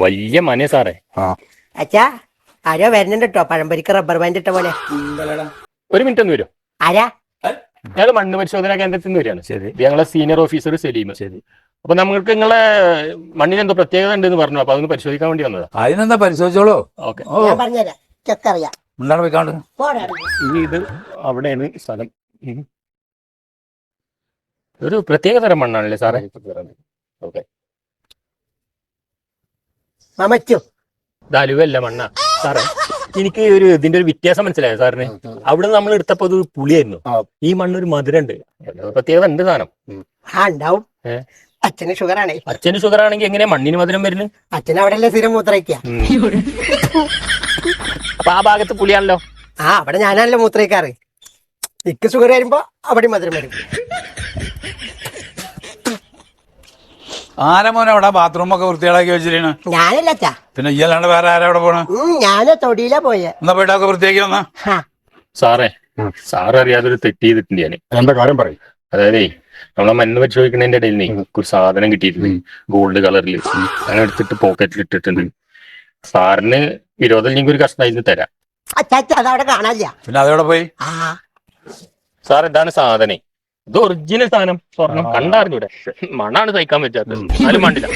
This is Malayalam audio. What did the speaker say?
വലിയ മനേ സാറേ. അച്ഛാ ആരോ വരുന്നുണ്ട് കേട്ടോ, പഴംപരിക്ക് റബ്ബർ ബാൻഡ് ഇട്ട പോലെ. ഒരു മിനിറ്റ് ഒന്ന് വരും. ആരാ? ഞങ്ങൾ മണ്ണ് പരിശോധനാ കേന്ദ്രത്തിൽ നിന്ന് വരികയാണ്. ശരി, ഞങ്ങളെ സീനിയർ ഓഫീസർ സലീം. ശരി, അപ്പൊ നമുക്ക് നിങ്ങളെ മണ്ണിന് എന്തോ പ്രത്യേകത ഉണ്ടെന്ന് പറഞ്ഞു, അപ്പൊ അതൊന്ന് പരിശോധിക്കാൻ വേണ്ടി വന്നതാ. അതിനെന്താ പരിശോധിച്ചോളൂ. ഓക്കെ, ഞാൻ പറഞ്ഞുതരാം, ചെക്കറിയാം. ഇത് അവിടെയാണ് സ്ഥലം. ഒരു പ്രത്യേക തരം മണ്ണാണല്ലേ സാറേ? ഓക്കെ, ദാലുവല്ല മണ്ണ സാറേ. എനിക്ക് ഒരു ഇതിന്റെ ഒരു വ്യത്യാസം മനസ്സിലായോ സാറിന്? അവിടെ നമ്മൾ എടുത്തപ്പോ അത് പുളിയായിരുന്നു. ഈ മണ്ണൊരു മധുരണ്ട്, പ്രത്യേകത ഉണ്ട് സാധനം. ഉണ്ടാവും. അച്ഛന് ഷുഗർ ആണേ. അച്ഛന് ഷുഗർ ആണെങ്കിൽ എങ്ങനെയാ മണ്ണിന് മധുരം വരുന്നത്? അച്ഛൻ അവിടെ സ്ഥിരം മൂത്രയിക്കുക. അപ്പൊ ആ ഭാഗത്ത് പുളിയാണല്ലോ. അവിടെ ഞാനല്ലോ മൂത്രയിക്കാറ്. എനിക്ക് ഷുഗർ വരുമ്പോ അവിടെ മധുരം വരും. ആരമോനെ അവിടെ ബാത്റൂം ഒക്കെ വൃത്തിയാക്കി വെച്ചിരിക്കണ? ഞാനല്ല അച്ഛാ. പിന്നെ ഇയാളാണ്ട് വേറെ ആരാ അവിടെ പോണ? ഞാന് തൊടിയിലാ പോയെ. എന്നാ പോയിട്ടൊക്കെ വൃത്തിയാക്കി വന്നാ. സാറേ, സാറ് അറിയാതൊരു തെറ്റ് ചെയ്തിട്ടുണ്ട് ഞാൻ. എന്താ കാര്യം പറയും? അതായത് നമ്മളെ മണ്ണ് പരിശോധിക്കുന്നതിന്റെ ഇടയിൽ ഒരു സാധനം കിട്ടിയിട്ടുണ്ട്, ഗോൾഡ് കളറിൽ. അങ്ങനെ എടുത്തിട്ട് പോക്കറ്റിൽ ഇട്ടിട്ടുണ്ട്. സാറിന് വിരോധം ഒരു കഷ്ണം ഇതിന് തരാം. അതവിടെ കാണാനില്ല. പിന്നെ അതോടെ പോയി. സാർ ഇതാണ് സാധനം. ഇത് ഒറിജിനൽ സാധനം, സ്വർണം. കണ്ടറിഞ്ഞൂടെ? മണ്ണാണ് സഹിക്കാൻ പറ്റാത്തത്, എന്നാലും മണ്ടില്ല.